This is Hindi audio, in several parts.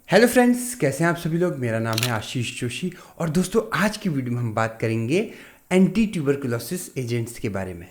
हेलो फ्रेंड्स, कैसे हैं आप सभी लोग। मेरा नाम है आशीष जोशी और दोस्तों आज की वीडियो में हम बात करेंगे एंटी ट्यूबरकुलोसिस एजेंट्स के बारे में।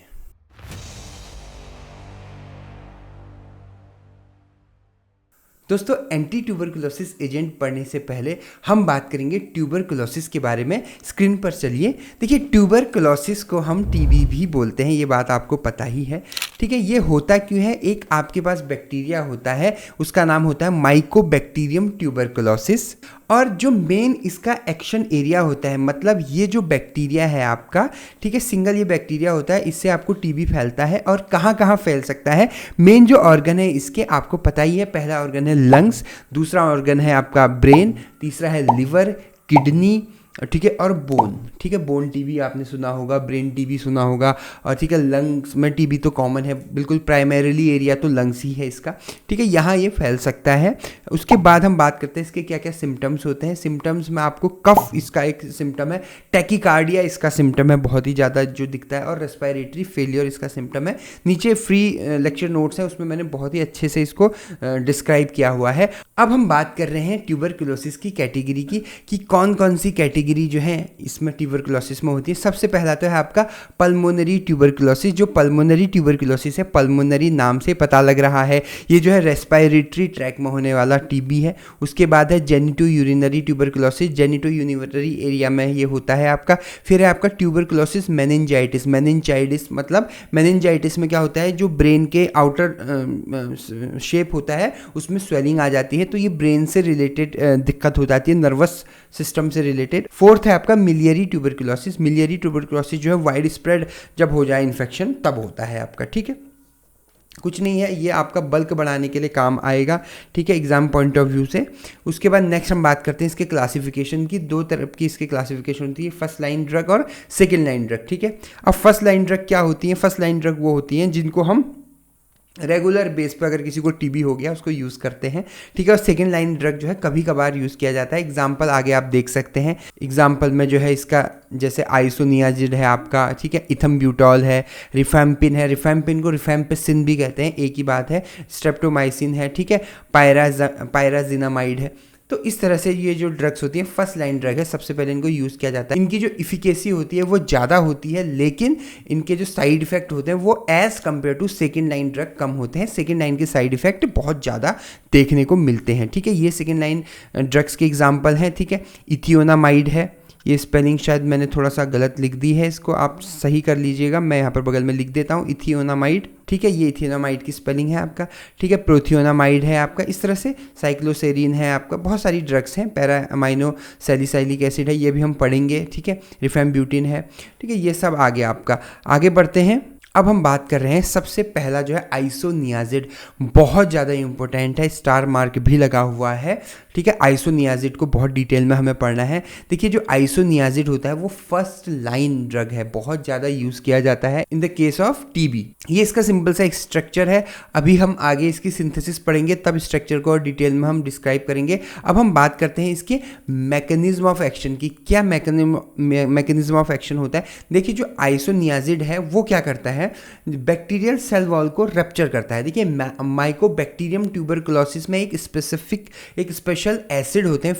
दोस्तों एंटी ट्यूबरकुलोसिस एजेंट पढ़ने से पहले हम बात करेंगे ट्यूबरकुलोसिस के बारे में। स्क्रीन पर चलिए। देखिए, ट्यूबरकुलोसिस को हम टीबी भी बोलते हैं, ये बात आपको पता ही है। ठीक है, ये होता क्यों है? एक आपके पास बैक्टीरिया होता है, उसका नाम होता है माइकोबैक्टीरियम ट्यूबरकुलोसिस, और जो मेन इसका एक्शन एरिया होता है, मतलब ये जो बैक्टीरिया है आपका, ठीक है, सिंगल ये बैक्टीरिया होता है, इससे आपको टीबी फैलता है। और कहाँ कहाँ फैल सकता है? मेन जो ऑर्गन है इसके आपको पता ही है। पहला ऑर्गन है लंग्स, दूसरा ऑर्गन है आपका ब्रेन, तीसरा है लिवर, किडनी, ठीक है, और बोन। ठीक है, बोन टीबी आपने सुना होगा, ब्रेन टीबी सुना होगा, और ठीक है लंग्स में टीबी तो कॉमन है, बिल्कुल प्राइमरीली एरिया तो लंग्स ही है इसका। ठीक है, यहाँ ये फैल सकता है। उसके बाद हम बात करते हैं इसके क्या क्या सिम्टम्स होते हैं। सिम्टम्स में आपको कफ इसका एक सिम्टम है, टैकीकार्डिया इसका सिम्टम है बहुत ही ज़्यादा जो दिखता है, और रेस्पिरेटरी फेलियर इसका सिम्टम है। नीचे फ्री लेक्चर नोट्स हैं, उसमें मैंने बहुत ही अच्छे से इसको डिस्क्राइब किया हुआ है। अब हम बात कर रहे हैं ट्यूबरकुलोसिस की कैटेगरी की, कि कौन कौन सी कैटेगरी जो है इसमें ट्यूबरकुलोसिस में होती है। सबसे पहला तो है आपका पल्मोनरी ट्यूबरकुलोसिस। जो पल्मोनरी ट्यूबरकुलोसिस है, पल्मोनरी नाम से पता लग रहा है, ये जो है रेस्पिरेटरी ट्रैक में होने वाला टीबी है। उसके बाद है genito urinary tuberculosis, genito urinary area में ये होता है आपका। फिर है आपका ट्यूबरकुलोसिस मेनिंजाइटिस। मेनिंजाइटिस मतलब मेनिंजाइटिस में क्या होता है, जो ब्रेन के आउटर शेप होता है उसमें स्वेलिंग आ जाती है, तो ये ब्रेन से रिलेटेड दिक्कत हो जाती है, नर्वस सिस्टम से रिलेटेड। फोर्थ है आपका मिलियरी ट्यूबरकुलोसिस। मिलियरी ट्यूबरकुलोसिस जो है वाइड स्प्रेड जब हो जाए इन्फेक्शन तब होता है आपका। ठीक है, कुछ नहीं है, ये आपका बल्क बढ़ाने के लिए काम आएगा। ठीक है, एग्जाम पॉइंट ऑफ व्यू से। उसके बाद नेक्स्ट हम बात करते हैं इसके क्लासिफिकेशन की। दो तरफ की इसकी क्लासिफिकेशन होती है, फर्स्ट लाइन ड्रग और सेकेंड लाइन ड्रग। ठीक है, अब फर्स्ट लाइन ड्रग क्या होती है? फर्स्ट लाइन ड्रग वो होती हैं जिनको हम रेगुलर बेस पे अगर किसी को टीबी हो गया उसको यूज़ करते हैं। ठीक है, और सेकेंड लाइन ड्रग जो है कभी कभार यूज़ किया जाता है। एग्जाम्पल आगे आप देख सकते हैं। एग्जाम्पल में जो है इसका जैसे आइसोनियाजिड है आपका, ठीक है, इथम्ब्यूटॉल है, रिफैम्पिन है, रिफैम्पिन को रिफैम्पिसिन भी कहते हैं, एक ही बात है, स्ट्रेप्टोमाइसिन है, ठीक है, पायराजिनामाइड है। तो इस तरह से ये जो ड्रग्स होती हैं फर्स्ट लाइन ड्रग है, सबसे पहले इनको यूज़ किया जाता है। इनकी जो इफिकेसी होती है वो ज़्यादा होती है, लेकिन इनके जो साइड इफेक्ट होते हैं वो as compare to second line drug कम होते हैं। सेकेंड लाइन के साइड इफेक्ट बहुत ज़्यादा देखने को मिलते हैं। ठीक है, ये सेकेंड लाइन ड्रग्स के एग्जाम्पल हैं। ठीक है, इथियोनामाइड है, ये स्पेलिंग शायद मैंने थोड़ा सा गलत लिख दी है, इसको आप सही कर लीजिएगा, मैं यहाँ पर बगल में लिख देता हूँ, इथियोनामाइड। ठीक है, ये इथियोनामाइड की स्पेलिंग है आपका। ठीक है, प्रोथियोनामाइड है आपका। इस तरह से साइक्लोसेरिन है आपका, बहुत सारी ड्रग्स हैं। पैरा अमाइनो सैलिसाइलिक एसिड है, ये भी हम पढ़ेंगे। ठीक है, रिफैम्ब्यूटिन है। ठीक है, ये सब आगे आपका। आगे बढ़ते हैं। अब हम बात कर रहे हैं सबसे पहला जो है आइसोनियाजिड, बहुत ज़्यादा इंपॉर्टेंट है, स्टार मार्क भी लगा हुआ है। ठीक है, आइसोनियाजिड को बहुत डिटेल में हमें पढ़ना है। देखिए, जो आइसोनियाजिड होता है वो फर्स्ट लाइन ड्रग है, बहुत ज़्यादा यूज़ किया जाता है in the case of TB. ये इसका सिंपल सा एक स्ट्रक्चर है। अभी हम आगे इसकी सिंथेसिस पढ़ेंगे, तब स्ट्रक्चर को और डिटेल में हम डिस्क्राइब करेंगे। अब हम बात करते हैं इसके मैकेनिज्म ऑफ एक्शन की। क्या मैकेनिज्म ऑफ एक्शन होता है? देखिए, जो आइसोनियाजिड है वो क्या करता है, बैक्टीरियल सेल वॉल को रप्चर करता है। देखिए, माइकोबैक्टीरियम ट्यूबरकुलोसिस में एक स्पेशल एसिड होते हैं,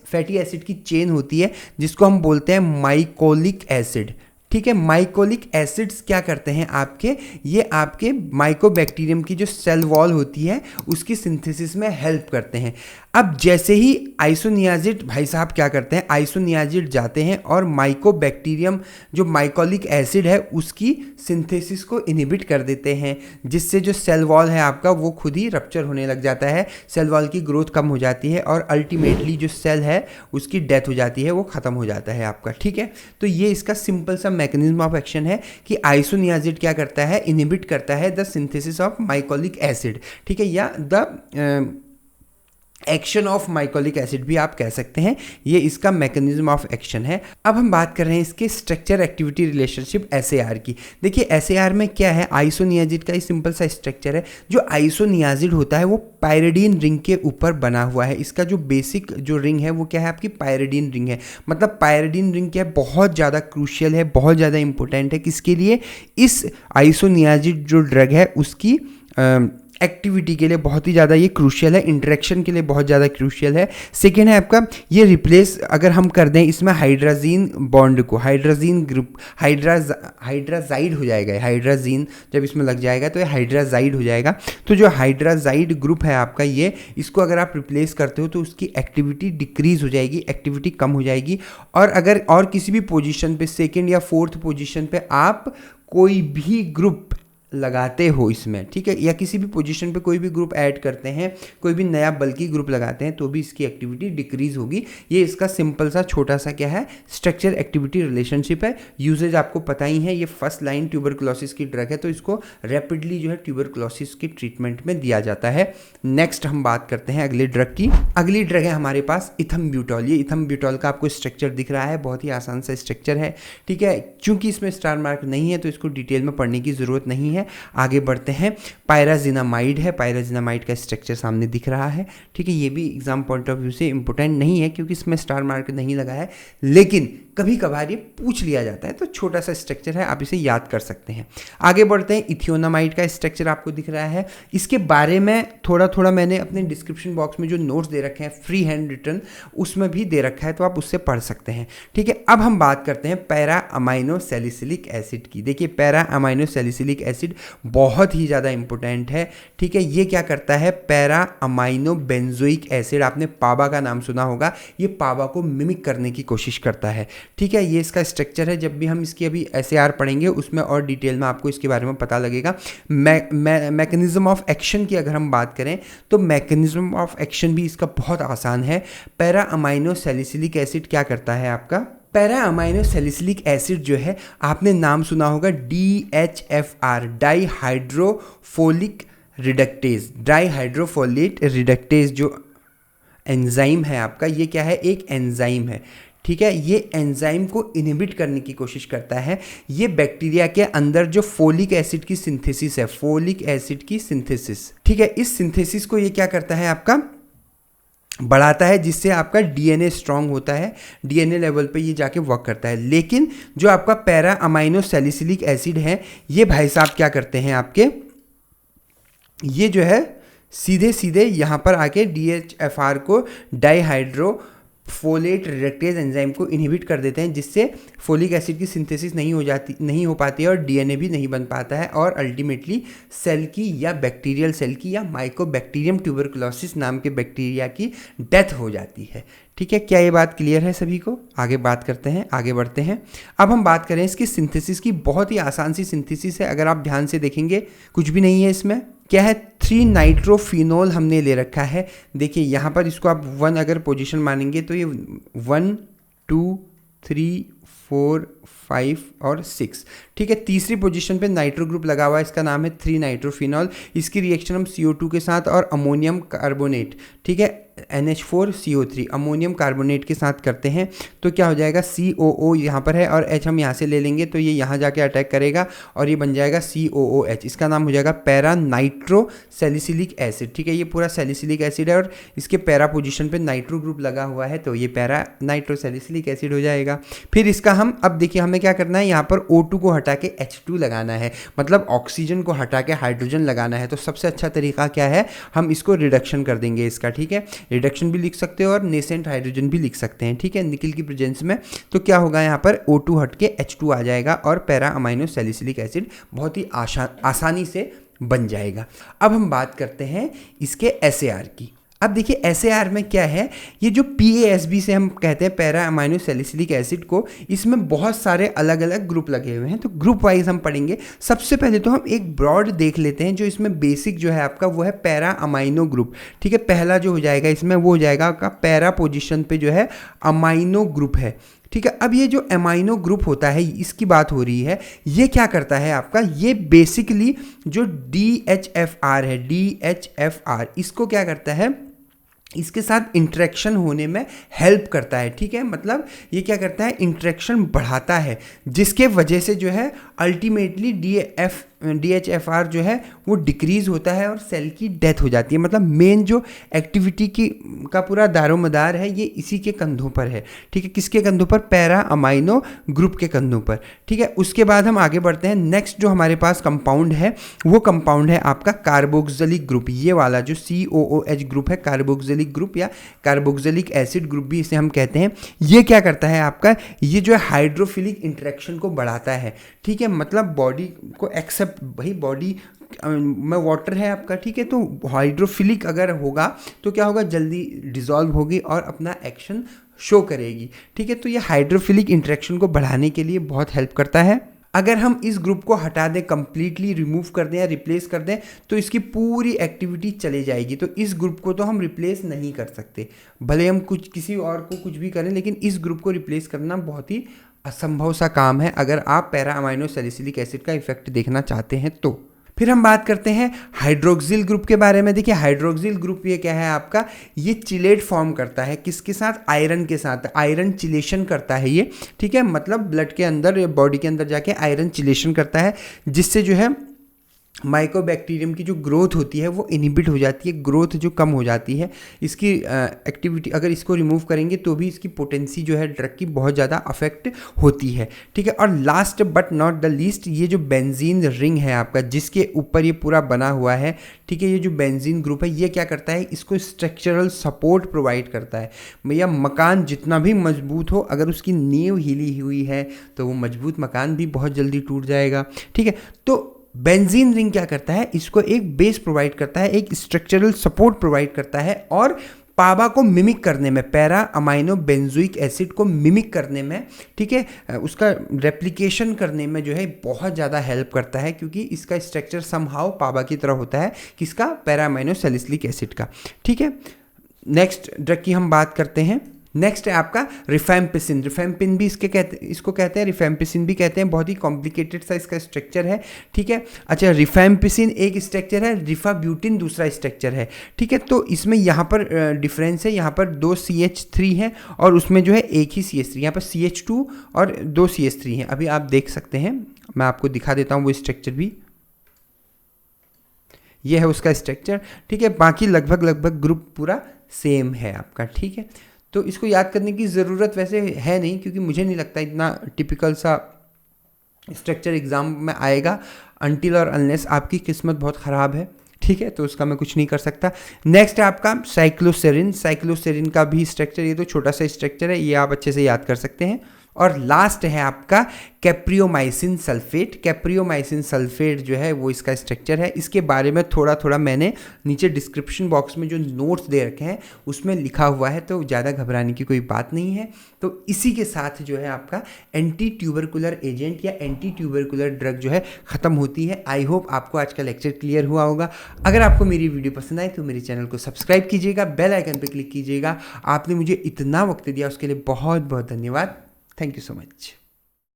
फैटी एसिड की चेन होती है जिसको हम बोलते हैं माइकोलिक एसिड। ठीक है, माइकोलिक एसिड्स क्या करते हैं आपके, ये आपके माइकोबैक्टीरियम की जो सेल वॉल होती है उसकी सिंथेसिस में हेल्प करते हैं। अब जैसे ही आइसोनियाजिड भाई साहब क्या करते हैं, आइसोनियाजिड जाते हैं और माइकोबैक्टीरियम जो माइकोलिक एसिड है उसकी सिंथेसिस को इनहिबिट कर देते हैं, जिससे जो सेल वॉल है आपका वो खुद ही रप्चर होने लग जाता है, सेल वॉल की ग्रोथ कम हो जाती है और अल्टीमेटली जो सेल है उसकी डेथ हो जाती है, वो ख़त्म हो जाता है आपका। ठीक है, तो ये इसका सिंपल सा मैकेनिज्म ऑफ एक्शन है कि आइसोनियाजिड क्या करता है, इनहिबिट करता है the synthesis of mycolic acid. ठीक है, या the action of mycolic acid भी आप कह सकते हैं, ये इसका मैकेनिज्म ऑफ एक्शन है। अब हम बात कर रहे हैं इसके स्ट्रक्चर एक्टिविटी रिलेशनशिप एसएआर की। देखिए, एसएआर में क्या है, आइसोनियाजिड का ही सिंपल सा स्ट्रक्चर है। जो आइसोनियाजिड होता है वो पायरिडीन रिंग के ऊपर बना हुआ है। इसका जो बेसिक जो रिंग है वो क्या है, आपकी पायरिडीन रिंग है। मतलब पायरिडीन रिंग क्या है, बहुत ज़्यादा क्रूशियल है, बहुत ज़्यादा इंपॉर्टेंट है। किसके लिए? इस आइसोनियाजिड जो ड्रग है उसकी एक्टिविटी के लिए बहुत ही ज़्यादा ये क्रूशियल है, इंटरेक्शन के लिए बहुत ज़्यादा क्रूशियल है। सेकेंड है आपका ये रिप्लेस अगर हम कर दें इसमें हाइड्राजीन बॉन्ड को, हाइड्राजीन ग्रुप हाइड्राजाइड हो जाएगा, हाइड्राजीन जब इसमें लग जाएगा तो ये हाइड्राजाइड हो जाएगा। तो जो हाइड्राजाइड ग्रुप है आपका ये, इसको अगर आप रिप्लेस करते हो तो उसकी एक्टिविटी डिक्रीज हो जाएगी, एक्टिविटी कम हो जाएगी। और अगर और किसी भी पोजीशन पे, सेकेंड या फोर्थ पोजीशन पे आप कोई भी ग्रुप लगाते हो इसमें, ठीक है, या किसी भी पोजीशन पे कोई भी ग्रुप ऐड करते हैं, कोई भी नया बल्कि ग्रुप लगाते हैं, तो भी इसकी एक्टिविटी डिक्रीज होगी। ये इसका सिंपल सा छोटा सा क्या है, स्ट्रक्चर एक्टिविटी रिलेशनशिप है। यूजेज आपको पता ही है, ये फर्स्ट लाइन ट्यूबरकुलोसिस की ड्रग है, तो इसको रैपिडली जो है ट्यूबरकुलोसिस की ट्रीटमेंट में दिया जाता है। नेक्स्ट हम बात करते हैं अगली ड्रग की। अगली ड्रग है हमारे पास इथम्ब्यूटॉल। ये इथम्ब्यूटॉल का आपको स्ट्रक्चर दिख रहा है, बहुत ही आसान सा स्ट्रक्चर है, ठीक है। चूंकि इसमें स्टार मार्क नहीं है तो इसको डिटेल में पढ़ने की जरूरत नहीं है। आगे बढ़ते हैं। पायराजिनामाइड है, पायराजिनामाइड का स्ट्रक्चर सामने दिख रहा है, ठीक है। ये भी एग्जाम पॉइंट ऑफ व्यू से इंपॉर्टेंट नहीं है क्योंकि इसमें स्टार मार्क नहीं लगा है, लेकिन कभी कभार ये पूछ लिया जाता है, तो छोटा सा स्ट्रक्चर है, आप इसे याद कर सकते हैं। आगे बढ़ते हैं। इथियोनामाइड का स्ट्रक्चर आपको दिख रहा है, इसके बारे में थोड़ा मैंने अपने डिस्क्रिप्शन बॉक्स में जो नोट्स दे रखे हैं फ्री हैंड रिटन, उसमें भी दे रखा है, तो आप उससे पढ़ सकते हैं, ठीक है। अब हम बात करते हैं पैरा अमाइनो सैलिसिलिक एसिड की। देखिए पैरा अमाइनो सैलिसिलिक एसिड बहुत ही ज़्यादा इंपॉर्टेंट है, ठीक है। ये क्या करता है, पैरा अमाइनो बेंजोइक एसिड, आपने पाबा का नाम सुना होगा, ये पाबा को मिमिक करने की कोशिश करता है, ठीक है। ये इसका स्ट्रक्चर है, जब भी हम इसकी अभी SAR पढ़ेंगे उसमें और डिटेल में आपको इसके बारे में पता लगेगा। मैकेनिज्म ऑफ एक्शन की अगर हम बात करें तो मैकेनिज्म ऑफ एक्शन भी इसका बहुत आसान है। पैरा अमाइनो सैलिसिलिक एसिड क्या करता है आपका, पैरा अमाइनो सैलिसिलिक एसिड जो है, आपने नाम सुना होगा DHFR, डाईहाइड्रोफोलिक रिडक्टेज। डाईहाइड्रोफोलेट रिडक्टेज जो एंजाइम है आपका, ये क्या है, एक एंजाइम है, ठीक है। ये एंजाइम को इनहिबिट करने की कोशिश करता है। ये बैक्टीरिया के अंदर जो फोलिक एसिड की सिंथेसिस है, फोलिक एसिड की सिंथेसिस, ठीक है, इस सिंथेसिस को ये क्या करता है आपका, बढ़ाता है, जिससे आपका DNA स्ट्रांग होता है, DNA लेवल पे ये जाके वर्क करता है। लेकिन जो आपका पैरा अमाइनो सैलिसिलिक एसिड है, ये भाई साहब क्या करते हैं आपके, ये जो है सीधे सीधे यहाँ पर आके DHFR को, डाईहाइड्रोफोलेट रिडक्टेज एंजाइम को इनहिबिट कर देते हैं, जिससे फोलिक एसिड की सिंथेसिस नहीं हो पाती है और DNA भी नहीं बन पाता है, और अल्टीमेटली सेल की या बैक्टीरियल सेल की या माइकोबैक्टीरियम ट्यूबरकुलोसिस नाम के बैक्टीरिया की डेथ हो जाती है, ठीक है। क्या ये बात क्लियर है सभी को? आगे बात करते हैं, आगे बढ़ते हैं। अब हम बात करें इसकी सिंथेसिस की। बहुत ही आसान सी सिंथेसिस है, अगर आप ध्यान से देखेंगे कुछ भी नहीं है इसमें। क्या है, 3 नाइट्रोफिनोल हमने ले रखा है। देखिए यहाँ पर इसको आप 1 अगर पोजीशन मानेंगे तो ये 1 2 3 4 5 और 6, ठीक है। तीसरी पोजीशन पे नाइट्रो ग्रुप लगा हुआ है, इसका नाम है 3 नाइट्रोफिनॉल। इसकी रिएक्शन हम CO2 के साथ और अमोनियम कार्बोनेट, ठीक है, NH4CO3 अमोनियम कार्बोनेट के साथ करते हैं, तो क्या हो जाएगा, COO यहाँ पर है और H हम यहाँ से ले लेंगे, तो ये यहाँ जाके अटैक करेगा और ये बन जाएगा COOH। इसका नाम हो जाएगा पैरा नाइट्रो सैलिसिलिक एसिड, ठीक है। ये पूरा सैलिसिलिक एसिड है और इसके पैरा पोजीशन पे नाइट्रो ग्रुप लगा हुआ है, तो ये पैरा नाइट्रो सैलिसिलिक एसिड हो जाएगा। फिर इसका हम अब देखिए हमें क्या करना है, यहाँ पर O2 को हटा के H2 लगाना है, मतलब ऑक्सीजन को हटा के हाइड्रोजन लगाना है। तो सबसे अच्छा तरीका क्या है, हम इसको रिडक्शन कर देंगे इसका, ठीक है। रिडक्शन भी लिख सकते हो और नेसेंट हाइड्रोजन भी लिख सकते हैं, ठीक है, निकल की प्रेजेंस में। तो क्या होगा, यहाँ पर O2 हट के H2 आ जाएगा और पैरा अमाइनो सैलिसिलिक एसिड बहुत ही आसानी से बन जाएगा। अब हम बात करते हैं इसके SAR की। अब देखिए SAR में क्या है, ये जो PASB से हम कहते हैं पैरा अमाइनो सैलिसिलिक एसिड को, इसमें बहुत सारे अलग अलग ग्रुप लगे हुए हैं, तो ग्रुप वाइज हम पढ़ेंगे। सबसे पहले तो हम एक ब्रॉड देख लेते हैं, जो इसमें बेसिक जो है आपका वो है पैरा अमाइनो ग्रुप, ठीक है। पहला जो हो जाएगा इसमें वो हो जाएगा आपका पैरा पोजिशन पे जो है अमाइनो ग्रुप है, ठीक है। अब ये जो अमाइनो ग्रुप होता है, इसकी बात हो रही है, ये क्या करता है आपका, ये बेसिकली जो DHFR है, DHFR इसको क्या करता है, इसके साथ इंटरेक्शन होने में हेल्प करता है, ठीक है। मतलब ये क्या करता है, इंटरेक्शन बढ़ाता है, जिसके वजह से जो है अल्टीमेटली DHFR जो है वो डिक्रीज़ होता है और सेल की डेथ हो जाती है। मतलब मेन जो एक्टिविटी की का पूरा दारोमदार है ये इसी के कंधों पर है, ठीक है। किसके कंधों पर? पैरा अमाइनो ग्रुप के कंधों पर, ठीक है। उसके बाद हम आगे बढ़ते हैं। नेक्स्ट जो हमारे पास कंपाउंड है वो कंपाउंड है आपका कार्बोक्सिलिक ग्रुप। ये वाला जो COOH ग्रुप है, कार्बोक्सिलिक ग्रुप या कार्बोक्सिलिक एसिड ग्रुप भी इसे हम कहते हैं। ये क्या करता है आपका? ये जो है हाइड्रोफिलिक इंटरेक्शन को बढ़ाता है, ठीक है। मतलब बॉडी को एक्सेप्ट, भाई बॉडी में वाटर है आपका, ठीक है, तो हाइड्रोफिलिक अगर होगा तो क्या होगा? जल्दी डिसॉल्व होगी और अपना एक्शन शो करेगी, ठीक है। तो ये हाइड्रोफिलिक इंटरेक्शन को बढ़ाने के लिए बहुत हेल्प करता है। अगर हम इस ग्रुप को हटा दें, कंप्लीटली रिमूव कर दें या रिप्लेस कर दें, तो इसकी पूरी एक्टिविटी चले जाएगी। तो इस ग्रुप को तो हम रिप्लेस नहीं कर सकते, भले हम कुछ किसी और को कुछ भी करें, लेकिन इस ग्रुप को रिप्लेस करना बहुत ही असंभव सा काम है अगर आप पैरा अमाइनो सैलिसिलिक एसिड का इफेक्ट देखना चाहते हैं तो। फिर हम बात करते हैं हाइड्रोक्सिल ग्रुप के बारे में। देखिए हाइड्रोक्सिल ग्रुप ये क्या है आपका? ये चिलेट फॉर्म करता है। किसके साथ? आयरन के साथ। आयरन चिलेशन करता है ये, ठीक है। मतलब ब्लड के अंदर या बॉडी के अंदर जाके आयरन चिलेशन करता है, जिससे जो है माइकोबैक्टीरियम की जो ग्रोथ होती है वो इनहिबिट हो जाती है, ग्रोथ जो कम हो जाती है। इसकी एक्टिविटी, अगर इसको रिमूव करेंगे तो भी इसकी पोटेंसी जो है ड्रग की बहुत ज़्यादा अफेक्ट होती है, ठीक है। और last but not the least, ये जो बेंजीन रिंग है आपका, जिसके ऊपर ये पूरा बना हुआ है, ठीक है, ये जो बेंजीन ग्रुप है ये क्या करता है? इसको स्ट्रक्चरल सपोर्ट प्रोवाइड करता है। भैया मकान जितना भी मजबूत हो, अगर उसकी नींव हिली हुई है तो वो मजबूत मकान भी बहुत जल्दी टूट जाएगा, ठीक है। तो बेंजीन रिंग क्या करता है? इसको एक बेस प्रोवाइड करता है, एक स्ट्रक्चरल सपोर्ट प्रोवाइड करता है, और पाबा को मिमिक करने में, पैरा अमाइनो बेंजोइक एसिड को मिमिक करने में, ठीक है, उसका रेप्लिकेशन करने में जो है बहुत ज़्यादा हेल्प करता है, क्योंकि इसका स्ट्रक्चर समहाउ पाबा की तरह होता है। किसका? पैरा अमाइनो सैलिसिलिक एसिड का, ठीक है। नेक्स्ट ड्रग की हम बात करते हैं। नेक्स्ट है आपका रिफैम्पिसिन। रिफैम्पिन भी इसको कहते हैं, रिफैम्पिसिन भी कहते हैं। बहुत ही कॉम्प्लिकेटेड सा इसका स्ट्रक्चर है, ठीक है। अच्छा, रिफैम्पिसिन एक स्ट्रक्चर है, रिफाब्यूटिन दूसरा स्ट्रक्चर है, ठीक है। तो इसमें यहाँ पर डिफरेंस है, यहाँ पर 2 CH3 है और उसमें जो है एक ही CH3, यहाँ पर CH2 और 2 CH3 हैं। अभी आप देख सकते हैं, मैं आपको दिखा देता हूँ वो स्ट्रक्चर भी। ये है उसका स्ट्रक्चर, ठीक है। बाकी लगभग ग्रुप पूरा सेम है आपका, ठीक है। तो इसको याद करने की ज़रूरत वैसे है नहीं, क्योंकि मुझे नहीं लगता इतना टिपिकल सा स्ट्रक्चर एग्ज़ाम में आएगा, अनटिल और अनलेस आपकी किस्मत बहुत ख़राब है, ठीक है, तो उसका मैं कुछ नहीं कर सकता। नेक्स्ट है आपका साइक्लोसेरिन। साइक्लोसेरिन का भी स्ट्रक्चर, ये तो छोटा सा स्ट्रक्चर है, ये आप अच्छे से याद कर सकते हैं। और लास्ट है आपका कैप्रियोमाइसिन सल्फेट। कैप्रियोमाइसिन सल्फेट जो है वो इसका स्ट्रक्चर है। इसके बारे में थोड़ा मैंने नीचे डिस्क्रिप्शन बॉक्स में जो नोट्स दे रखे हैं उसमें लिखा हुआ है, तो ज़्यादा घबराने की कोई बात नहीं है। तो इसी के साथ जो है आपका एंटी ट्यूबरकुलर एजेंट या एंटी ट्यूबरकुलर ड्रग जो है ख़त्म होती है। आई होप आपको आज का लेक्चर क्लियर हुआ होगा। अगर आपको मेरी वीडियो पसंद आए तो मेरे चैनल को सब्सक्राइब कीजिएगा, बेल आइकन पर क्लिक कीजिएगा। आपने मुझे इतना वक्त दिया उसके लिए बहुत बहुत धन्यवाद। Thank you so much.